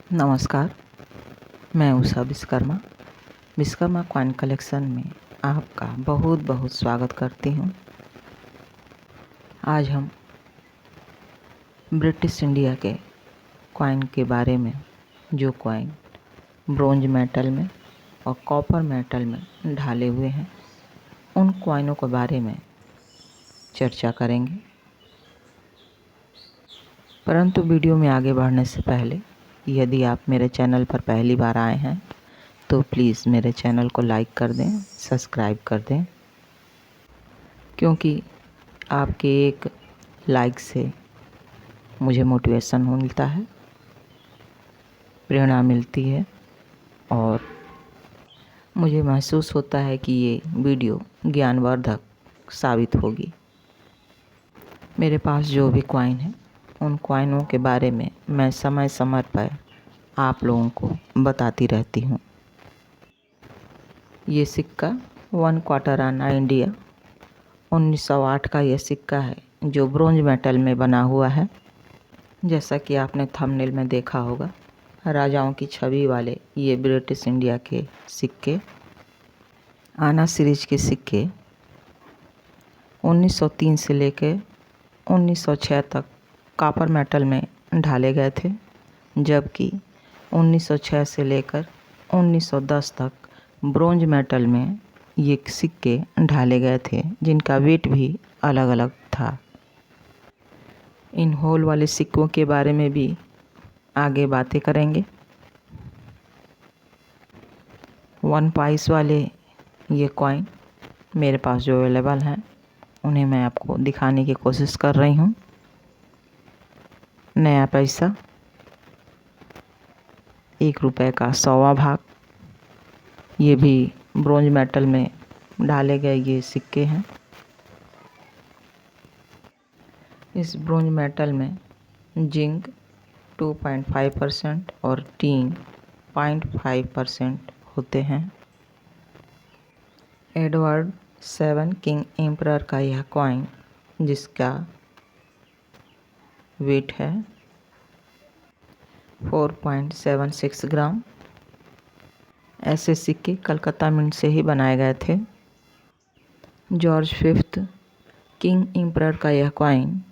नमस्कार, मैं Usha Vishwakarma Vishwakarma coin collection में आपका बहुत बहुत स्वागत करती हूँ। आज हम ब्रिटिश इंडिया के कॉइन के बारे में, जो कॉइन ब्रोंज मेटल में और कॉपर मेटल में ढाले हुए हैं, उन कॉइनों के बारे में चर्चा करेंगे। परंतु वीडियो में आगे बढ़ने से पहले यदि आप मेरे चैनल पर पहली बार आए हैं तो प्लीज़ मेरे चैनल को लाइक कर दें, सब्सक्राइब कर दें, क्योंकि आपके एक लाइक से मुझे मोटिवेशन मिलता है, प्रेरणा मिलती है और मुझे महसूस होता है कि ये वीडियो ज्ञानवर्धक साबित होगी। मेरे पास जो भी कॉइन है, उन कॉइनों के बारे में मैं समय समय पर आप लोगों को बताती रहती हूँ। ये सिक्का 1 क्वार्टर आना इंडिया 1908 का यह सिक्का है, जो ब्रोंज मेटल में बना हुआ है। जैसा कि आपने थंबनेल में देखा होगा, राजाओं की छवि वाले ये ब्रिटिश इंडिया के सिक्के, आना सीरीज के सिक्के 1903 से लेकर 1906 तक कॉपर मेटल में ढाले गए थे, जबकि 1906 से लेकर 1910 तक ब्रोंज मेटल में ये सिक्के ढाले गए थे, जिनका वेट भी अलग अलग था। इन होल वाले सिक्कों के बारे में भी आगे बातें करेंगे। 1 पाइस वाले ये कॉइन मेरे पास जो अवेलेबल हैं, उन्हें मैं आपको दिखाने की कोशिश कर रही हूँ। नया पैसा 1 रुपये का 100वां भाग, ये भी ब्रोंज मेटल में ढाले गए ये सिक्के हैं। इस ब्रोंज मेटल में जिंक 2.5% और टीन 0.5% होते हैं। एडवर्ड 7 किंग एम्परर का यह कॉइन, जिसका वेट है 4.76 ग्राम। ऐसे सिक्के कलकत्ता मिंट से ही बनाए गए थे। जॉर्ज 5 किंग एम्परर का यह कॉइन,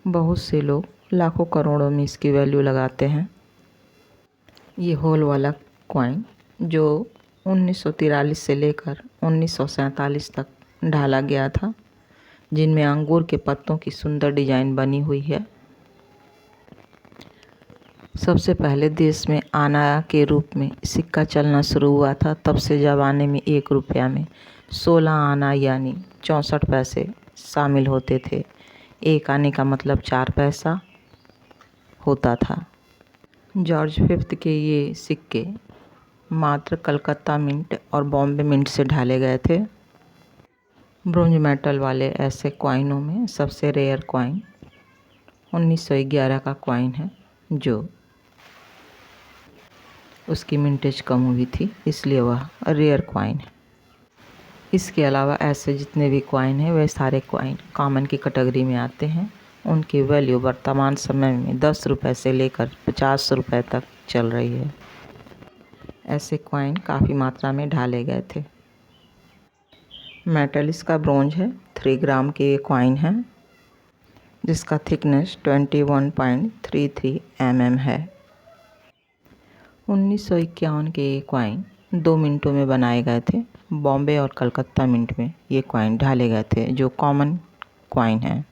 बहुत से लोग लाखों करोड़ों में इसकी वैल्यू लगाते हैं। ये होल वाला कॉइन जो 1943 से लेकर 1947 तक ढाला गया था, जिनमें अंगूर के पत्तों की सुंदर डिजाइन बनी हुई है। सबसे पहले देश में आना के रूप में सिक्का चलना शुरू हुआ था। तब से ज़माने में 1 रुपया में 16 आना यानी 64 पैसे शामिल होते थे। 1 आने का मतलब 4 पैसा होता था। जॉर्ज 5 के ये सिक्के मात्र कलकत्ता मिंट और बॉम्बे मिंट से ढाले गए थे। ब्रोंज मेटल वाले ऐसे कॉइनों में सबसे रेयर कॉइन 1911 का कॉइन है, जो उसकी मिंटेज कम हुई थी, इसलिए वह रेयर कॉइन है। इसके अलावा ऐसे जितने भी कॉइन हैं, वे सारे कॉइन कॉमन की कैटेगरी में आते हैं। उनकी वैल्यू वर्तमान समय में 10 रुपये से लेकर 50 रुपये तक चल रही है। ऐसे कॉइन काफ़ी मात्रा में ढाले गए थे। मेटल इसका ब्रोंज है, 3 ग्राम के कॉइन है, जिसका थिकनेस 21.33 mm है। 1951 के ये कॉइन 2 मिनटों में बनाए गए थे। बॉम्बे और कलकत्ता मिंट में ये कॉइन ढाले गए थे, जो कॉमन कॉइन है।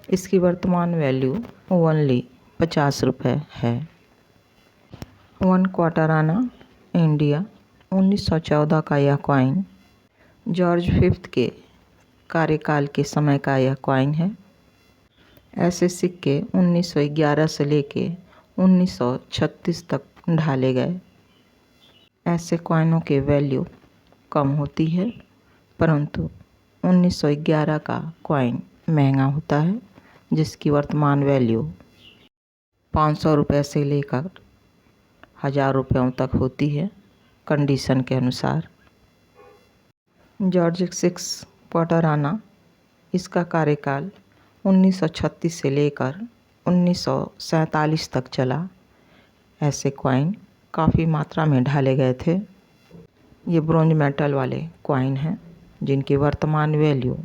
इसकी वर्तमान वैल्यू ओनली 50 रुपये है। 1 क्वार्टर आना इंडिया 1914 का यह कॉइन जॉर्ज 5 के कार्यकाल के समय का यह कॉइन है। ऐसे सिक्के 1911 से लेके 1936 तक ढाले गए। ऐसे कॉइनों के वैल्यू कम होती है, परंतु 1911 का कॉइन महंगा होता है, जिसकी वर्तमान वैल्यू 500 रुपये से लेकर 1000 रुपयों तक होती है, कंडीशन के अनुसार। जॉर्ज 6 क्वार्टर आना, इसका कार्यकाल 1936 से लेकर 1947 तक चला। ऐसे कॉइन काफ़ी मात्रा में ढाले गए थे। ये ब्रोंज मेटल वाले कॉइन हैं जिनकी वर्तमान वैल्यू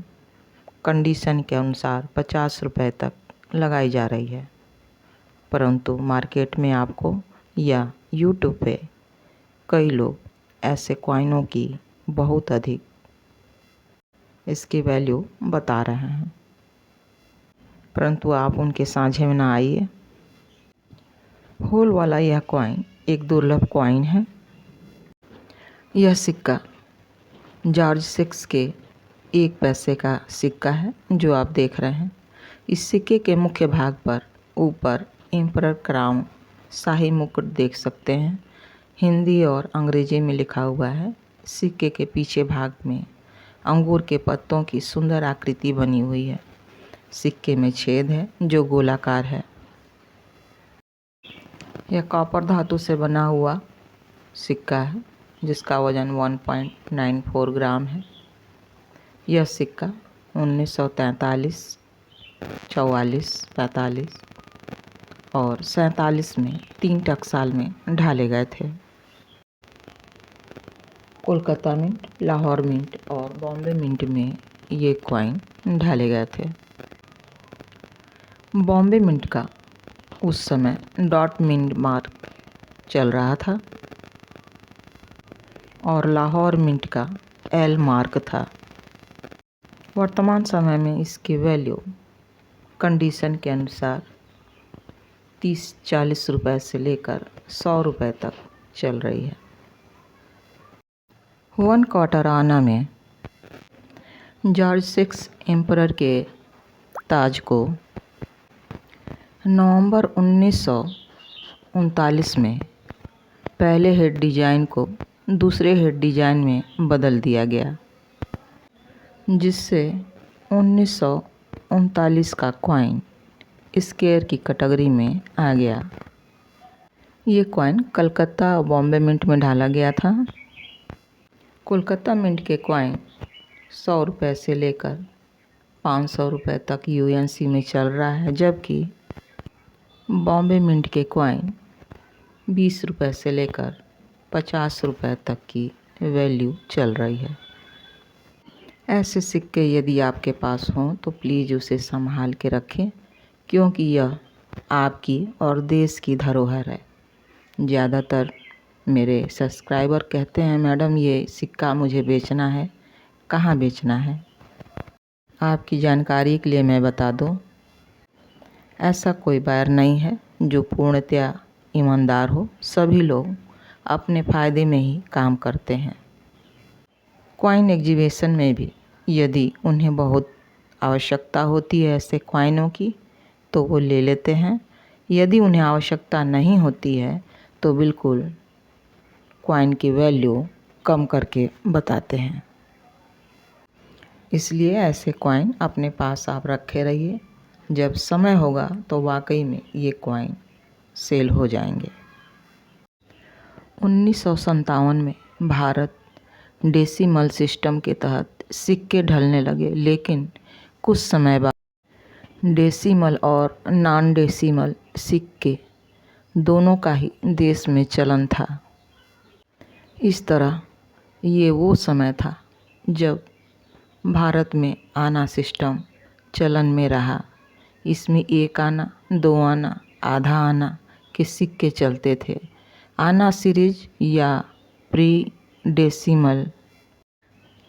कंडीशन के अनुसार 50 रुपये तक लगाई जा रही है, परंतु मार्केट में आपको या यूट्यूब पे कई लोग ऐसे कॉइनों की बहुत अधिक इसकी वैल्यू बता रहे हैं, परंतु आप उनके साझे में ना आइए। होल वाला यह कॉइन एक दुर्लभ कॉइन है। यह सिक्का जॉर्ज 6 के 1 पैसे का सिक्का है जो आप देख रहे हैं। इस सिक्के के मुख्य भाग पर ऊपर एम्परर क्राउन शाही मुकुट देख सकते हैं। हिंदी और अंग्रेजी में लिखा हुआ है। सिक्के के पीछे भाग में अंगूर के पत्तों की सुंदर आकृति बनी हुई है। सिक्के में छेद है जो गोलाकार है। यह कॉपर धातु से बना हुआ सिक्का है जिसका वजन 1.94 ग्राम है। यह सिक्का 1943, 44, 45 और 47 में 3 टकसाल में ढाले गए थे। कोलकाता मिंट, लाहौर मिंट और बॉम्बे मिंट में ये कॉइन ढाले गए थे। बॉम्बे मिंट का उस समय डॉट मिंट मार्क चल रहा था और लाहौर मिंट का एल मार्क था। वर्तमान समय में इसकी वैल्यू कंडीशन के अनुसार 30-40 रुपये से लेकर 100 रुपये तक चल रही है। 1 क्वार्टर आना में जॉर्ज 6 एम्परर के ताज को नवंबर 1939 में पहले हेड डिज़ाइन को दूसरे हेड डिज़ाइन में बदल दिया गया, जिससे 1939 का कॉइन स्क्वायर की कैटेगरी में आ गया। ये कॉइन कलकत्ता और बॉम्बे मिंट में ढाला गया था। कोलकाता मिंट के कॉइन 100 रुपये से लेकर 500 रुपये तक यूएनसी में चल रहा है, जबकि बॉम्बे मिंट के कॉइन 20 रुपये से लेकर 50 रुपये तक की वैल्यू चल रही है। ऐसे सिक्के यदि आपके पास हों तो प्लीज़ उसे संभाल के रखें, क्योंकि यह आपकी और देश की धरोहर है। ज़्यादातर मेरे सब्सक्राइबर कहते हैं मैडम ये सिक्का मुझे बेचना है, कहाँ बेचना है? आपकी जानकारी के लिए मैं बता दूं, ऐसा कोई बायर नहीं है जो पूर्णतया ईमानदार हो। सभी लोग अपने फ़ायदे में ही काम करते हैं। कॉइन एग्जीबिशन में भी यदि उन्हें बहुत आवश्यकता होती है ऐसे कॉइनों की तो वो ले लेते हैं। यदि उन्हें आवश्यकता नहीं होती है तो बिल्कुल कॉइन की वैल्यू कम करके बताते हैं। इसलिए ऐसे कॉइन अपने पास आप रखे रहिए। जब समय होगा तो वाकई में ये कॉइन सेल हो जाएंगे। 1957 में भारत डेसिमल सिस्टम के तहत सिक्के ढलने लगे, लेकिन कुछ समय बाद डेसिमल और नॉन डेसिमल सिक्के दोनों का ही देश में चलन था। इस तरह ये वो समय था जब भारत में आना सिस्टम चलन में रहा। इसमें 1 आना, 2 आना, आधा आना के सिक्के चलते थे। आना सीरीज या प्री डेसिमल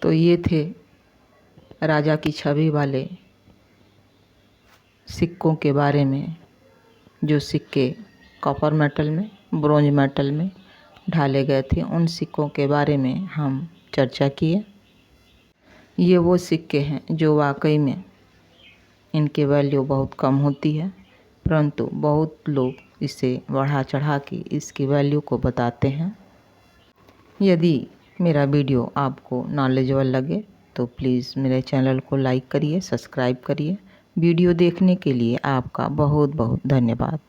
तो ये थे राजा की छवि वाले सिक्कों के बारे में, जो सिक्के कॉपर मेटल में, ब्रोंज मेटल में ढाले गए थे। उन सिक्कों के बारे में हम चर्चा किए। ये वो सिक्के हैं जो वाकई में इनकी वैल्यू बहुत कम होती है, परंतु बहुत लोग इसे बढ़ा चढ़ा के इसकी वैल्यू को बताते हैं। यदि मेरा वीडियो आपको नॉलेजेबल लगे तो प्लीज़ मेरे चैनल को लाइक करिए, सब्सक्राइब करिए। वीडियो देखने के लिए आपका बहुत बहुत धन्यवाद।